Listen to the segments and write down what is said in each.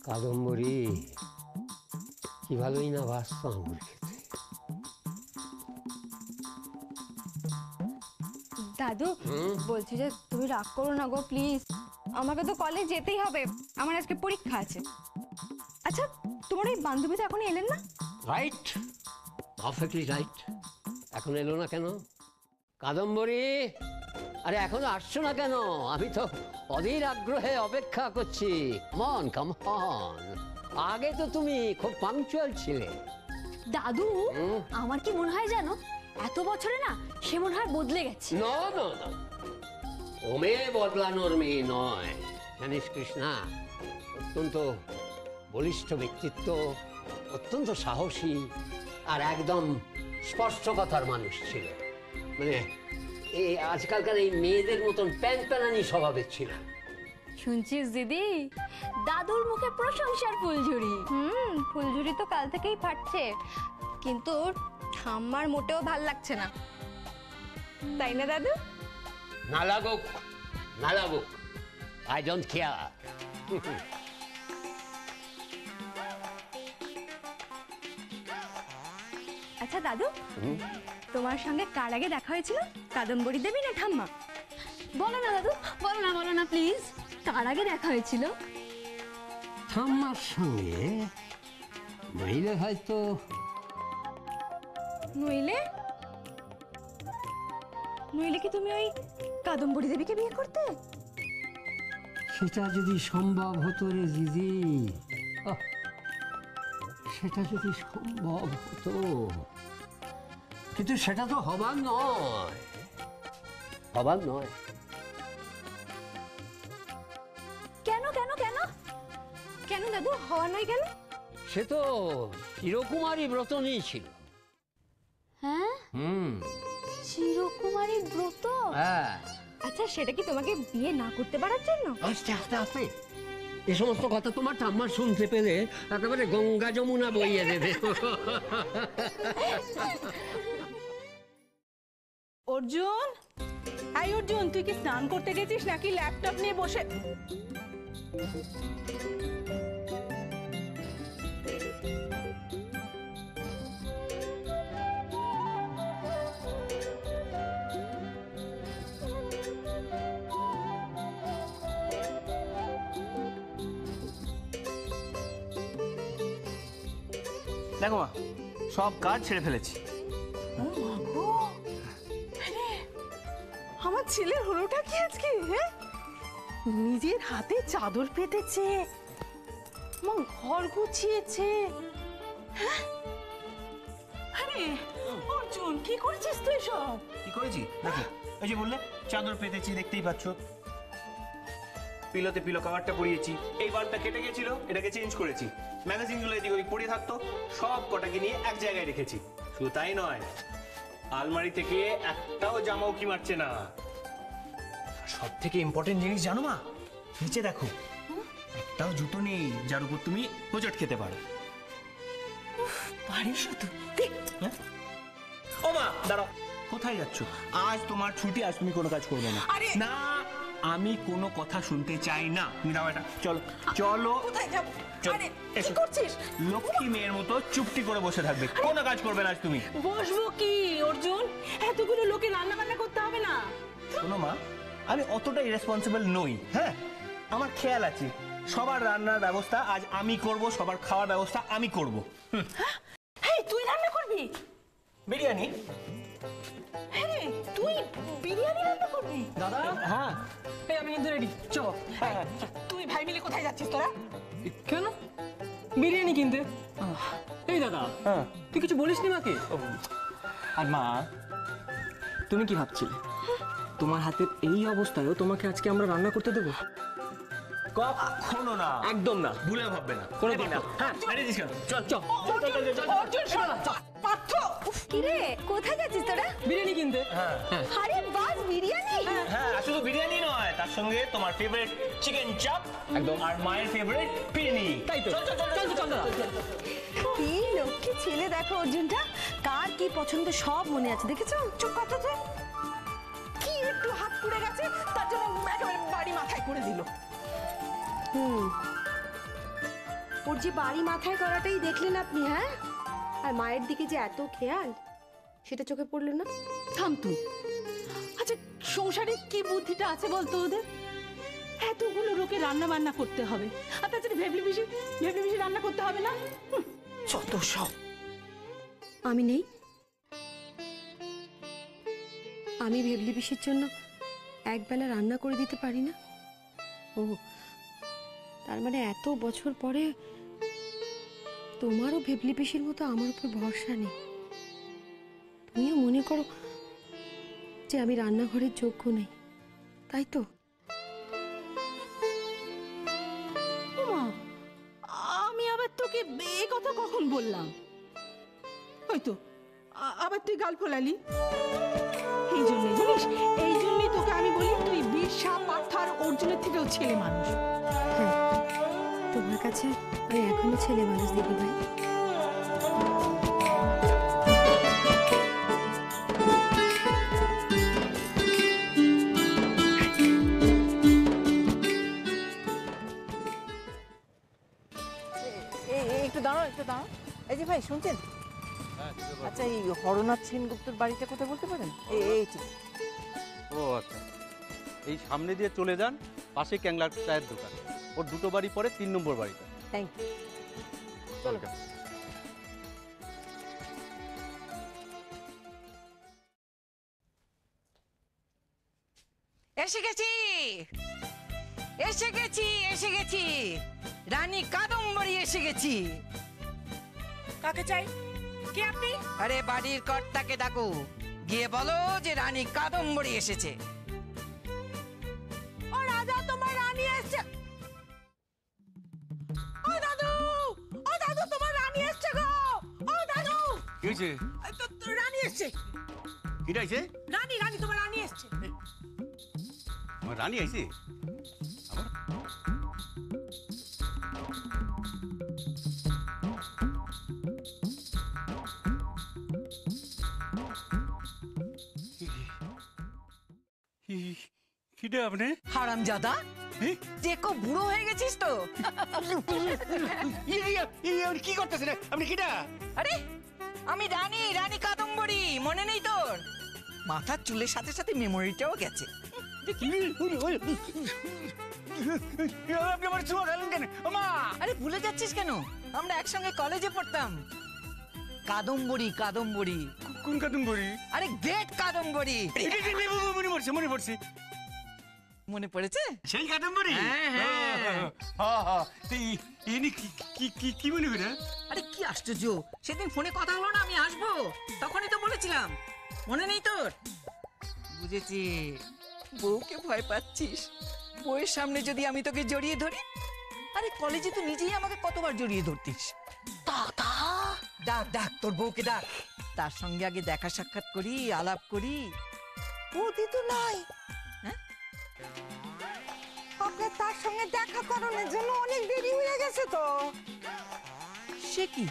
কাদম্বরী কি ভালোই না বাসতো আঙুর খেতে। দাদু বলছি যে তুমি রাগ করো না গো প্লিজ, আমাকে তো কলেজ যেতেই হবে, আমার আজকে পরীক্ষা আছে। আচ্ছা তোমার এই বান্ধবী তো এখন এলেন না? Right, perfectly right. এখন এলো না কেন? কাদম্বরী, আরে এখনো আসছো না কেন? আমি তো অধীর আগ্রহে অপেক্ষা করছি। মন কাম অন, আগে তো তুমি খুব পাংচুয়াল ছিলে। দাদু আমার কি মনে হয় জানো, এত বছরে না সে মনে হয় বদলে গেছে। না না না, ও মেয়ে বদলানোর মেয়ে নয়, জানিস কৃষ্ণা, অত্যন্ত বলিষ্ঠ ব্যক্তিত্ব, অত্যন্ত সাহসী আর একদম স্পষ্ট কথার মানুষ ছিল। মানে এই আজকালকার এই মেয়েদের মতন প্যানপ্যানানি স্বভাবের ছিল। শুনছিস দিদি, দাদুর মুখে প্রশংসার ফুলঝুরি। ফুলঝুরি তো কাল থেকেই ফাটছে, কিন্তু আমার মোটেও ভাল লাগছে না, তাই না দাদু? না লাগুক, না লাগুক, আই ডোন্ট কেয়ার। আচ্ছা দাদু, তোমার সঙ্গে কার আগে দেখা হয়েছিল, কাদম্বরী দেবী না ঠাম্মা? বলো না দাদু, বলো না প্লিজ, তার আগে দেখা হয়েছিল ঠাম্মার সঙ্গে, নইলে হয়তো। নইলে? নইলে কি তুমি ওই কাদম্বরী দেবীকে বিয়ে করতে? সেটা যদি সম্ভব হতো রে দিদি, সেটা যদি সম্ভব হতো, কিন্তু সেটা তো হবার নয়, হবার নয়। কেন কেন কেন কেন দাদু, হওয়া নয় কেন? সে তো চিরকুমারী ব্রত নিয়েছিল। হ্যাঁ, চিরকুমারী ব্রত? হ্যাঁ। আচ্ছা সেটা কি তোমাকে বিয়ে না করতে পারার জন্য? আস্তে আস্তে আস্তে এ সমস্ত কথা তোমার ঠাম্মা শুনতে পেলে একেবারে গঙ্গা যমুনা বইয়ে দেবে। অর্জুন, এই অর্জুন, তুই কি স্নান করতে গেছিস নাকি ল্যাপটপ নিয়ে বসে? দেখো মা, সব কাজ ছেড়ে ফেলেছি। আমার ছেলের হলোটা কি আজকে? হ্যাঁ, নিজের হাতে চাদর পেতেছে, ঘর গুছিয়েছে। হ্যাঁ, আরে অর্জুন, কি করেছিস তুই সব? কি করেছি দেখো, এই যে বললে চাদর পেতেছি, দেখতেই পাচ্ছ। পিলোতে পিলো কভারটা পরিয়েছি, এই বারটা কেটে গেছিল, এটাকে চেঞ্জ করেছি। ম্যাগাজিনগুলো এদিক ওদিক পড়ে থাকতো, সব কটাকে নিয়ে এক জায়গায় রেখেছি। শুধু তাই নয়, আলমারি থেকে একটাও জামা উকি মারছে না। সব থেকে ইম্পর্টেন্ট জিনিস জানো মা, নিচে দেখো, একটাও জুতো নেই যার উপর তুমি হোঁচট খেতে পারো। পারিস তো? ও মা দাঁড়াও, কোথায় যাচ্ছ? আজ তোমার ছুটি, আজ তুমি কোনো কাজ করবে না। না, আমি কোনো কথা শুনতে চাই না। তুমি দাও এটা, চলো চলো। কোথায় যাব? আরে কি করছিস? লক্ষ্মী মেয়ের মতো চুপটি করে বসে থাকবে, কোনো কাজ করবে না আজ তুমি। বসবো কি অর্জুন, এতগুলো লোকে রান্না বান্না করতে হবে না? শোনো মা, আমি অতটা ইরেসপন্সিবল নই। হ্যাঁ, আমার খেয়াল আছে, সবার রান্নার ব্যবস্থা আজ আমি করব, সবার খাওয়ার ব্যবস্থা আমি করব। হ্যাঁ, তুই রান্না করবি বিরিয়ানি? হ্যাঁ, তুই বিরিয়ানি রান্না করবি? দাদা, হ্যাঁ এই আমি কিন্তু রেডি, চলো। তুই ভাই মিলে কোথায় যাচ্ছিস তোরা? কেন? বিরিয়ানি কিনতে। এই দাদা, তুই কিছু বলিসনি মাকে? আর মা, তুমি কি ভাবছিলে তোমার হাতের এই অবস্থায়ও তোমাকে আজকে আমরা রান্না করতে দেবো? কখনো না, একদম না, ভুলে ভাববে না, কোনোদিন না। হ্যাঁ, রেডি চল চল চল অর্জুন শোনো, পাত্র। কি রে, কোথায় যাচ্ছিস তোরা? বিরিয়ানি কিনতে। আরে বাস, বিরিয়ানি? হ্যাঁ, শুধু বিরিয়ানি নয়, তার সঙ্গে তোমার ফেভারিট চিকেন চাপ, একদম, আর মায়ের ফেভারিট বিরিয়ানি। তাই তো, চল চল চল দাদা। কি লক্ষ্মী ছেলে দেখো অর্জুনটা, কার কি পছন্দ সব মনে আছে, দেখেছো? চুপ কথা, কি একটু হাত পুড়ে গেছে, তার জন্য একেবারে বাড়ি মাথায় করে দিল। ওর যে বাড়ি মাথায় করাটাই দেখলেন আপনি, হ্যাঁ? আর মায়ের দিকে যে এত খেয়াল, সেটা চোখে পড়লো না? থাম তুই। আচ্ছা, সংসারে কি বুদ্ধিটা আছে বলতো ওদের? এতগুলো লোকে রান্না বান্না করতে হবে, আর তাছাড়া ভেবলি পিসি রান্না করতে হবে না? যত সব। আমি নেই? আমি ভেবলি পিসির জন্য একবেলা রান্না করে দিতে পারি না? ও, তার মানে এত বছর পরে তোমারও ভেবলি পিসির মতো আমার উপর ভরসা নেই? তুমিও মনে করো যে আমি রান্নাঘরের যোগ্য নেই, তাই তো? ওমা, আমি আবার তোকে এই কথা কখন বললাম? হয়তো আবার তুই গাল ফোলালি। এই জন্যই জানিস, এই জন্যই তোকে আমি বলি তুই বিরসা পাঠার অর্জুনের থেকেও ছেলে মানুষ। হ্যাঁ, তোমার কাছে আমি এখনো ছেলে মানুষ, দিদি ভাই। একটু দাঁড়াও, একটু দাঁড়াও। এই যে ভাই, শুনছেন? আচ্ছা, এই হরনাথ সেনগুপ্তর বাড়িটা কোথায় বলতে পারেন? এই ও আচ্ছা, এই সামনে দিয়ে চলে যান, পাশে ক্যাংলার চায়ের দোকান। ওর দুটো বাড়ি পরে 3 নম্বর বাড়িটা। Thank you. চলো। এসে গেছি, এসে গেছি, এসে গেছি, রানী কাদম্বরী এসে গেছি। কাকে চাই? কে আপনি? আরে বাড়ির কর্তাকে ডাকো, গিয়ে বলো যে রানী কাদম্বরী এসেছে। ও রাজা, তোমার রানী এসেছে। ও দাদু, ও দাদু, তোমার রানী এসেছে গো। ও দাদু, কি হয়েছে? তো রানী এসেছে। কি হয়েছে? রানী, রানী, তোমার রানী এসেছে। আমার রানী আইছে? কিটা আপনি? হারামজাদা, টেকো বুড়ো হয়ে গেছিস তো। কি করতেছেন আপনি? কিটা? আরে আমি রানী, রানী কাদম্বরী, মনে নেই তোর? মাথার চুলের সাথে সাথে মেমোরিটাও গেছে। আপনি আমার ছোঁয়া খেলেন কেন? আরে ভুলে যাচ্ছিস কেন? আমরা একসঙ্গে কলেজে পড়তাম। কাদম্বরী, কাদম্বরী। কোন কাদম্বরী? আরে গ্রেট কাদম্বরী। মনে পড়ছে, মনে পড়ছে। মনে পড়েছে? সেই কাদম্বরী? হ্যাঁ, হ্যাঁ। কি মনে করে? আরে কি আশ্চর্য, সেদিন ফোনে কথা হলো না, আমি আসবো, তখনই তো বলেছিলাম। মনে নেই তোর? বুঝেছি, বউকে ভয় পাচ্ছিস। বউয়ের সামনে যদি আমি তোকে জড়িয়ে ধরি। আরে কলেজে তো নিজেই আমাকে কতবার জড়িয়ে ধরতিস। ডাক ডাক, তোর বউকে ডাক, তার সঙ্গে আগে দেখা সাক্ষাৎ করি, আলাপ করি। বৌদি তো নাই। আপনার তার সঙ্গে দেখা করানোর জন্য অনেক দেরি হয়ে গেছে তো। সে কি?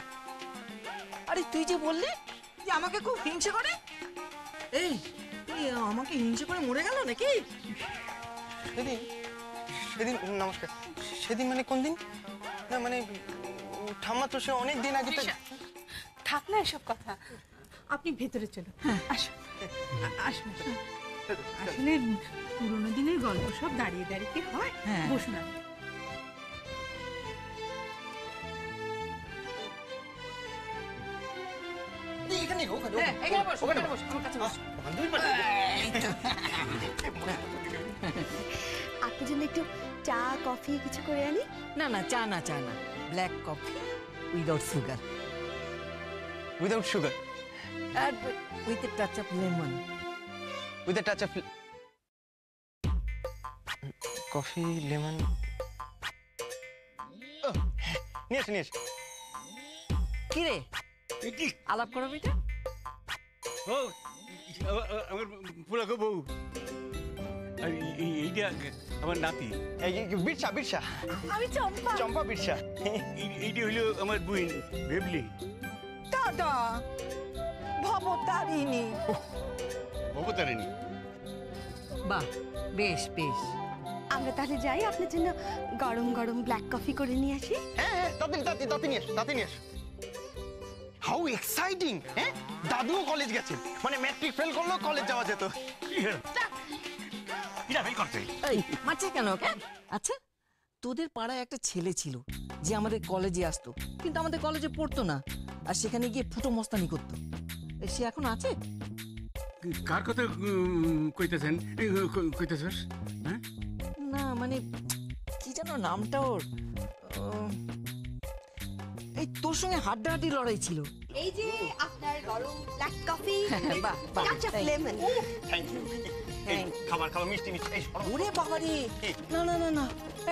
আরে তুই যে বললি যে আমাকে খুব হিংসে করে। এই তুই আমাকে হিংসে করে মরে গেল নাকি? সেদিন সেদিন নমস্কার, সেদিন মানে কোন দিন? না মানে ঠাম্মা তো সে অনেক দিন আগে। থাক না এসব কথা, আপনি ভেতরে চলুন। আসুন, আসুন। আসলে পুরোনো দিনের গল্প সব দাঁড়িয়ে দাঁড়িয়ে হয়। হ্যাঁ। বসুন। আপনার জন্য একটু চা, কফি কিছু করে আনি? না না, চা না, চা না, black coffee without sugar. Without sugar, and with a touch of lemon. With a touch of coffee, lemon. নিয়ে এসে, নিয়ে এসে। কি রে, আলাপ করো বেটা। ও আমার পুলাকো বউ, আর এইটা আমার নাতি। বিরসা, বিরসা। আমি চম্পা। চম্পা, বিরসা। এইটা হইলো আমার বোন ভেবলি। দাদা, ভবতারিণী। ভবতারিণী? বাহ, বেশ বেশ। আমরা তাহলে যাই, আপনার জন্য গরম গরম ব্ল্যাক কফি করে নিয়ে আসি। হ্যাঁ, তাতে নিয়ে এসো। How exciting! হ্যাঁ, দাদুও কলেজ গেছে, মানে ম্যাট্রিক ফেল করলেও কলেজ যাওয়া যেত। এই মারছিস কেন ওকে? আচ্ছা, তোদের পাড়ায় একটা ছেলে ছিল যে আমাদের কলেজে আসতো, কিন্তু আমাদের কলেজে পড়তো না, আর সেখানে গিয়ে ফুটো মস্তানি করতো। সে এখন আছে? কার কথা কইতেছেন? কইতেছস? হ্যাঁ, না মানে কি যেন নামটা ওর, এই তোর সঙ্গে হাড্ডাহাড্ডি লড়াই ছিল। এই যে আপনার গরম ব্ল্যাক কফি, বাহ বাহ, কাঁচা লেমন। Thank you. খাবার মিষ্টি এই সরো। ওরে বাবারে, না না না না,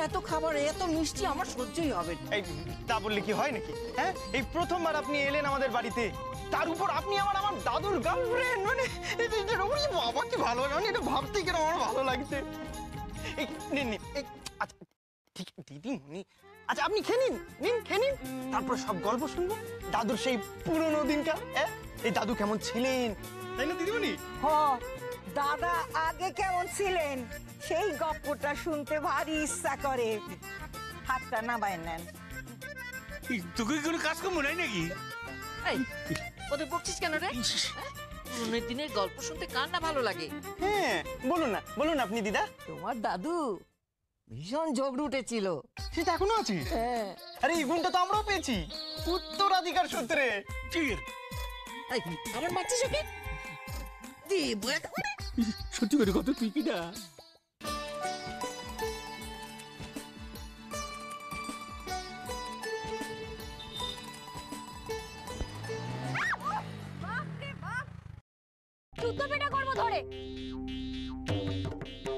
এত খাবার এত মিষ্টি আমার সহ্যই হবে না। এই তা বললে কি হয় নাকি? হ্যাঁ, এই প্রথমবার আপনি এলেন আমাদের বাড়িতে, তার উপর আপনি আমার দাদুর গার্লফ্রেন্ড, মানে বাবা কি ভালো, মানে এটা ভাবতেই কেন আমার ভালো লাগছে। এই নিন, আচ্ছা ঠিক দিদিমণি, আচ্ছা আপনি খেয়ে নিন, তারপর সব গল্প শুনবো দাদুর সেই পুরনো দিনকার। এই দাদু কেমন ছিলেন, তাই না দিদিমণি? দাদা আগে কেমন ছিলেন সেই গল্পটা শুনতে ভারী ইচ্ছা করে। হাতটা নামায় নেন। তোকে কোনো কাজ কম নাই নাকি? এই ওদের বকছিস কেন রে? পুরনো দিনের গল্প শুনতে কার না ভালো লাগে? হ্যাঁ, বলুন আপনি দিদা। তোমার দাদু ভীষণ ঝগড়ে উঠেছিল। সেটা এখনো আছে? হ্যাঁ। আরে এই গুণটা তো আমরাও পেয়েছি উত্তরাধিকার সূত্রে। এই আমার মারছিস ওকে? দেব একেবারে। সত্যি করে কত তুই কি না? জুতো পেটা করবো ধরে।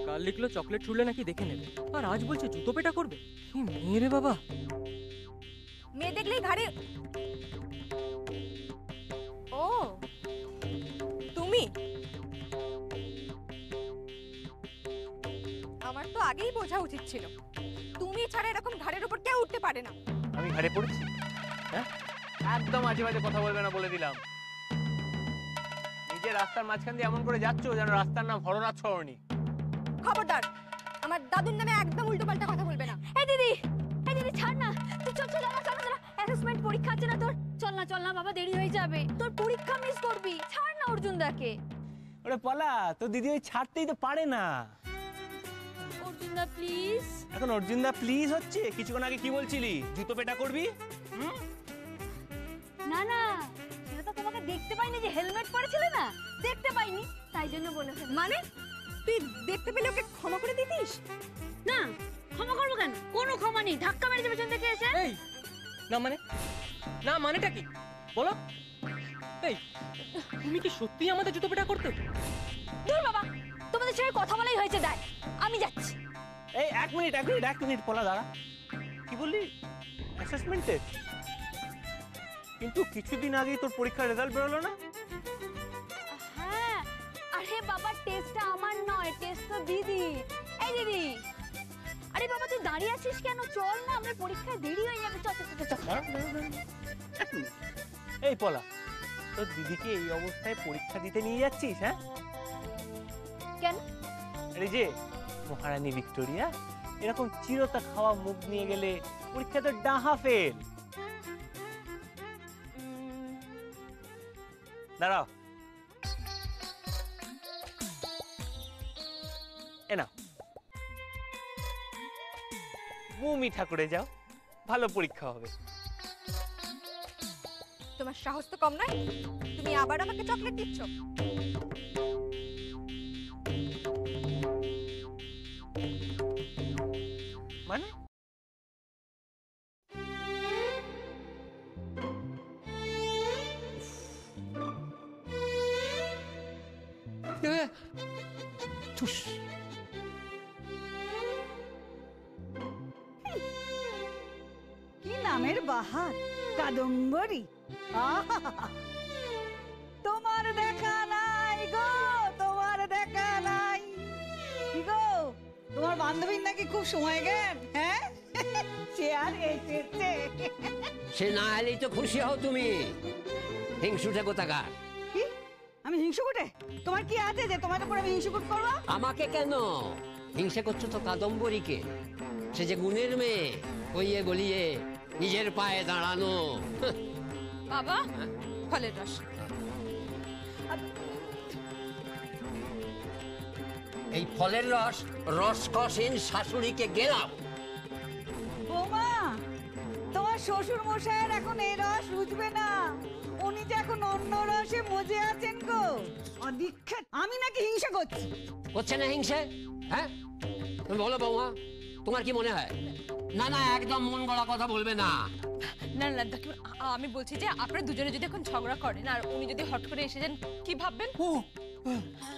কাল লিখলো চকলেট ছুড়লে নাকি দেখে নেবে, আর আজ বলছে জুতো পেটা করবে। কি মেয়ে রে বাবা! মেয়ে দেখলেই ঘাড়ে। ও তুমি? আমার তো আগেই বোঝা উচিত ছিল, তুমি ছাড়া এরকম ঘাড়ের উপর কেউ উঠতে পারে না। আমি ঘাড়ে পড়েছি? হ্যাঁ, একদম আজে বাজে কথা বলবে না বলে দিলাম। নিজে রাস্তার মাঝখান দিয়ে এমন করে যাচ্ছ যেন রাস্তার নাম হরনাথ সরণি। খবরদার, আমার দাদুর নামে একদম উল্টো পাল্টা কথা বলবে না। এই দিদি ছাড় না, তুই চল অ্যাসেসমেন্ট পরীক্ষা আছে না তোর, চল না বাবা, দেরি হয়ে যাবে, তোর পরীক্ষা মিস করবি। ছাড় না অর্জুন দাকে। ওরে পলা, তো দিদি ওই ছাড়তেই তো পারে না। অর্জুন দা প্লিজ। এখন অর্জুন দা প্লিজ হচ্ছে? কিছুক্ষণ আগে কি বলছিলি? জুতো পেটা করবি? না সেটা তো তোমাকে দেখতে পাইনি যে হেলমেট পরেছিলে না, দেখতে পাইনি, তাই জন্য বলে ফেললাম। মানে তুই দেখতে পেলে ওকে ক্ষমা করে দিতিস? না, ক্ষমা করবো কেন? কোনো ক্ষমা নেই, ধাক্কা মেরে যাবে পেছন থেকে এসে। এই না মানেটা কি বলো? এই তুমি কি সত্যি আমাদের জুতো পেটা করতে? দূর বাবা, তোমাদের সঙ্গে কথা বলাই হয়েছে, দেখ আমি যাচ্ছি। এই এক মিনিট পলা দাঁড়া। কি বললি? Assessment test? কিন্তু কিছুদিন আগেই তোর পরীক্ষার রেজাল্ট বেরোলো না? হ্যাঁ, আরে বাবা টেস্টটা আমার নয়, টেস্ট তো দিদি। এই দিদি, আরে বাবা তুই দাঁড়িয়ে আছিস কেন? চল না, আমার পরীক্ষায় দেরি হয়ে যাবে। চল। এই পলা, তোর দিদিকে এই অবস্থায় পরীক্ষা দিতে নিয়ে যাচ্ছিস? হ্যাঁ কেন? এই যে মহারানী ভিক্টোরিয়া এরকম চিরতা খাওয়া মুখ নিয়ে গেলে পরীক্ষা তো ডাহা ফেল। দাঁড়াও, এনা ভূমি ঠাকুরে যাও, ভালো পরীক্ষা হবে। তোমার সাহস তো কম নয়, তুমি আবার আমাকে চকলেট দিচ্ছ। মানে কি নামের বাহার, কাদম্বরী। তোমার দেখা নাই গো, তোমার দেখা নাই। কি গো, তোমার বান্ধবীর নাকি খুব সময় জ্ঞান? হ্যাঁ, সে আর এসেছে। সে না এলেই তো খুশি হও তুমি, হিংসুটে কোথাকার। কি? আমি আমি হিংসুকুটে? তোমার কি আছে যে তোমার উপর আমি হিংসুকুট করবো? আমাকে কেন হিংসে করছো তো কাদম্বরীকে। সে যে গুণের মেয়ে, কইয়ে গলিয়ে নিজের পায়ে দাঁড়ানো। বাবা ফলের রস। এই ফলের রস রসকসীন শাশুড়িকে গেলাও। বৌমা, তোমার শ্বশুর মশাইয়ের এখন এই রস রুচবে না, উনি যে এখন অন্য রসে মজে আছেন গো। অদীক্ষেত, আমি নাকি হিংসা করছি? হচ্ছে না হিংসে? হ্যাঁ তুমি বলো বৌমা, তোমার কি মনে হয়? না না, একদম মন গড়া কথা বলবে না। না না কাকিমা, আমি বলছি যে আপনারা দুজনে যদি এখন ঝগড়া করেন আর উনি যদি হট করে এসে যান, কি ভাববেন?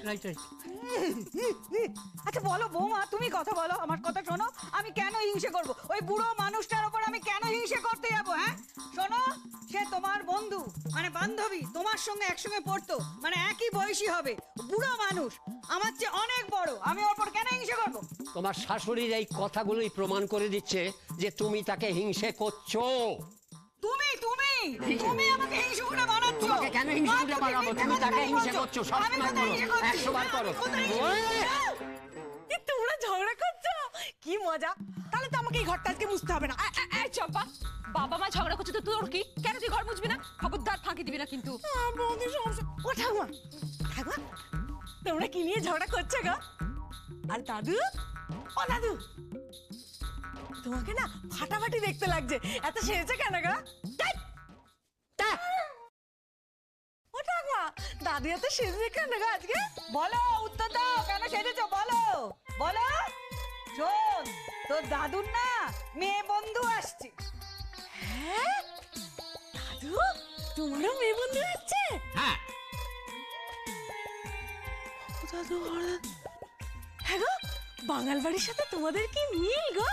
Right right. আচ্ছা বলো বৌমা, তুমি কথা বলো, আমার কথা শোনো। আমি কেন হিংসে করব? ওই বুড়ো মানুষটার উপর আমি কেন হিংসে করতে যাবো? হ্যাঁ শোনো, সে তোমার বন্ধু, মানে বান্ধবী, তোমার সঙ্গে একসঙ্গে পড়তো, মানে একই বয়সী হবে। বুড়ো মানুষ, আমার চেয়ে অনেক বড়, আমি ওর উপর কেন হিংসে করবো? তোমার শাশুড়ির এই কথাগুলোই প্রমাণ করে দিচ্ছে যে তুমি তাকে হিংসে করছো। তুমি তুমি তুমি আমাকে হিংসুকুটে বানাচ্ছো। তোমাকে কেন হিংসুকুটে বানাবো? তুমি তাকে হিংসে করছো, সবসময় করো, 100 বার করো। তোমরা ঝগড়া করছো? কি মজা! তাহলে তো আমাকে এই ঘরটা আজকে মুছতে হবে না। এই চম্পা, বাবা মা ঝগড়া করছে তো তোর কি? কেন তুই ঘর মুছবি না? খবরদার ফাঁকি দিবি না কিন্তু। বৌদি সমস্যা। ও ঠাকুমা, ঠাকুমা তোমরা কি নিয়ে ঝগড়া করছো গো? আর দাদু, ও দাদু, তোমাকে না ফাটাফাটি দেখতে লাগছে, এত সেরেছে কেন গো? ও ঠাকুমা, দাদু এত সেরেছে কেন গো আজকে? বলো, উত্তর দাও, কেন সেজেছো বলো বলো। শোন, তোর দাদুর না মেয়ে বন্ধু আসছে। হ্যাঁ দাদু, তোমারও মেয়ে বন্ধু আসছে? হ্যাঁ। ও দাদু, হ্যাঁ গো, বাঙাল বাড়ির সাথে তোমাদের কি মিল গো?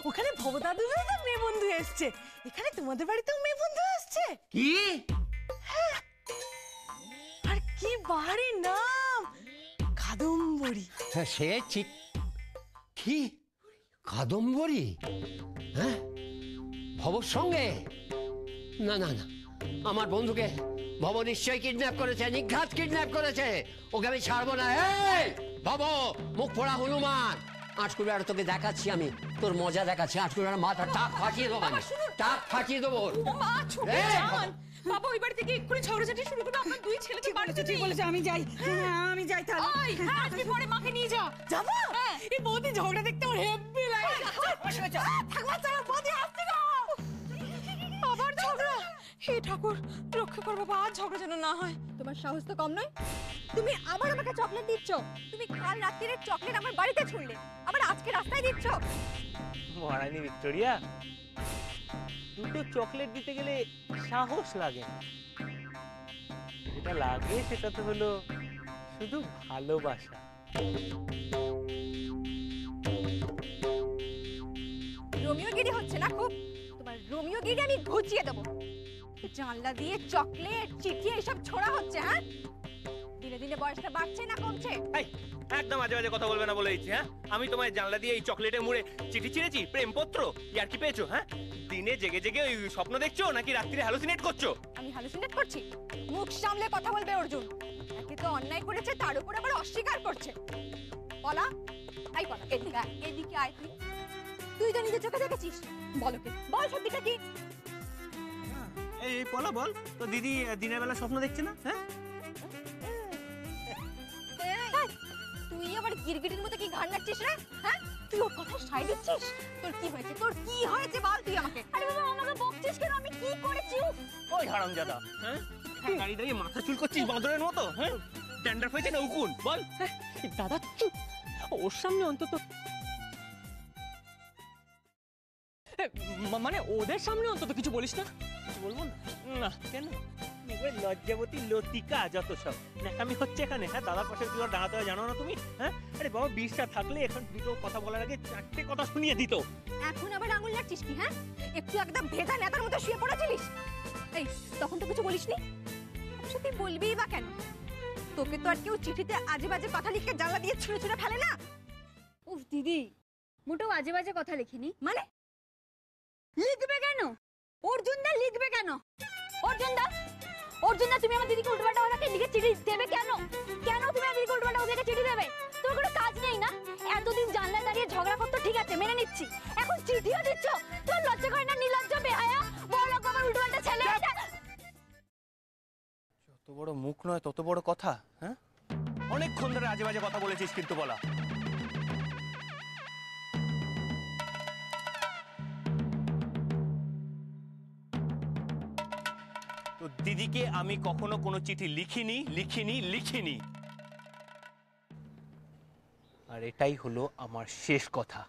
ওখানে ভবদাদুরও তো মেয়ে বন্ধু এসছে, এখানে তোমাদের বাড়িতেও মেয়ে বন্ধু আসছে। কি? হ্যাঁ। আর কি বাড়ির নাম? কাদম্বরী। হ্যাঁ সে ঠিক। কি কাদম্বরী? হ্যাঁ ভবর সঙ্গে? না না না, আমার বন্ধুকে ভব নিশ্চয়ই কিডন্যাপ করেছে, নিঘাত কিডন্যাপ করেছে। ওকে আমি ছাড়বো না। এই ভব, মুখ পোড়া হনুমান, আটকুড়ে আর তোকে দেখাচ্ছি আমি, তোর মজা দেখাচ্ছি। আটকুড়ে আর মাথা টাক ফাটিয়ে দেবো আমি, টাক ফাটিয়ে দেবো। মা ছুটে যান, বাবা ওই বাড়ি থেকে এক্ষুনি ঝগড়াঝাটি শুরু করবে। আপনার দুই ছেলে কি বাড়িতে ঠিক বলেছে, আমি যাই, আমি যাই তাহলে। ওই হ্যাঁ, আজকে পরে মাকে নিয়ে যা। যাবো? এই বৌদি ঝগড়া দেখতে আমার হেব্বি লাগে। ঠাকুমা চলো, বৌদি আসছে গো। আবার ঝগড়া? হে ঠাকুর, রক্ষা কর বাবা, আর ঝগড়া যেন না হয়। তোমার সাহস তো কম নয়, তুমি আবার আমাকে চকলেট দিচ্ছ। তুমি কাল রাত্রির চকলেট আমার বাড়িতে ছুঁড়লে, আবার আজকে রাস্তায় দিচ্ছ। মহারানী ভিক্টোরিয়া, দুটো চকলেট দিতে গেলে সাহস লাগে না, যেটা লাগে সেটা তো হলো শুধু ভালোবাসা। রোমিওগিরি হচ্ছে না খুব? তোমার রোমিওগিরি আমি ঘুচিয়ে দেবো। জানলা দিয়ে চকলেট চিঠি এসব ছোড়া হচ্ছে। হ্যাঁ, দিনে দিনে বয়সটা বাড়ছে না কমছে? একদম আজে বাজে কথা বলবে না বলে দিচ্ছি। হ্যাঁ, আমি তোমায় জানলা দিয়ে এই চকলেটের মুড়ে চিঠি ছিঁড়েছি, প্রেমপত্র, ইয়ার কি পেয়েছো? হ্যাঁ, দিনে জেগে জেগে ওই স্বপ্ন দেখছো নাকি রাত্রিরে হ্যালুসিনেট করছো? আমি হ্যালুসিনেট করছি? মুখ সামলে কথা বলবে অর্জুন। একে তো অন্যায় করেছে, তার উপর আবার অস্বীকার করছে। বলা, আই বলা, এদিকে আয়, এদিকে আয়। তুই তো নিজের চোখে দেখেছিস, বল ওকে, বল সত্যিটা কি? এই বলা বল, তো দিদি দিনের বেলা স্বপ্ন দেখছে না? হ্যাঁ, তুই আবার গিরগিটির মতো কি ঘাড় নাড়ছিস রে? হ্যাঁ, তুই ওর কথা সাই দিচ্ছিস? তোর কি হয়েছে, তোর কি হয়েছে বল তুই আমাকে। আরে বাবা, আমাকে বকছিস কেন? আমি কি করেছি? ওই হারামজাদা, হ্যাঁ, দাঁড়িয়ে দাঁড়িয়ে মাথা চুল করছিস বাঁদরের মতো। হ্যাঁ, ড্যান্ড্রাফ হয়েছে না উকুন? বল। দাদা চুপ, ওর সামনে অন্তত মানে ওদের সামনে অন্তত কিছু বলিস না। কিছু বলবো না? না কেন? ওই লজ্জাবতী লতিকা যত সব ন্যাকামি হচ্ছে এখানে। হ্যাঁ, দাদার পাশে তুই আর দাঁড়াতে হয় জানো না তুমি? হ্যাঁ, আরে বাবা, 20টা থাকলে এখন দুটো কথা বলার আগে 4টে কথা শুনিয়ে দিত। এখন আবার আঙুল নাড়ছিস কি? হ্যাঁ, একটু একদম ভেজা নেতার মতো শুয়ে পড়েছিলিস। এই তখন তো কিছু বলিসনি, অবশ্য তুই বলবিই বা কেন? তোকে তো আর কেউ চিঠিতে আজে বাজে কথা লিখে জানলা দিয়ে ছুঁড়ে ছুঁড়ে ফেলে না। উফ দিদি, মোটেও আজে বাজে কথা লিখিনি। মানে লিখবে কেন? অর্জুন দা লিখবে কেন? অর্জুন দা, অর্জুন না তুমি আমার দিদিকে উল্টোপাল্টা ওদেরকে লিখে চিঠি দেবে কেন? কেন তুমি আমার দিদিকে উল্টোপাল্টা ওদেরকে চিঠি দেবে? তোমার কোনো কাজ নেই না? এতদিন জানলায় দাঁড়িয়ে ঝগড়া করতো ঠিক আছে মেনে নিচ্ছি, এখন চিঠিও দিচ্ছ? তোমার লজ্জা করে না? নির্লজ্জ বেহায়া বড় লোক আমার উল্টোপাল্টা ছেলে। যত বড় মুখ নয় তত বড় কথা। হ্যাঁ, অনেকক্ষণ ধরে আজে বাজে কথা বলেছিস কিন্তু বলা। তো দিদিকে আমি কখনো কোনো চিঠি লিখিনি। আর এটাই হলো আমার শেষ কথা।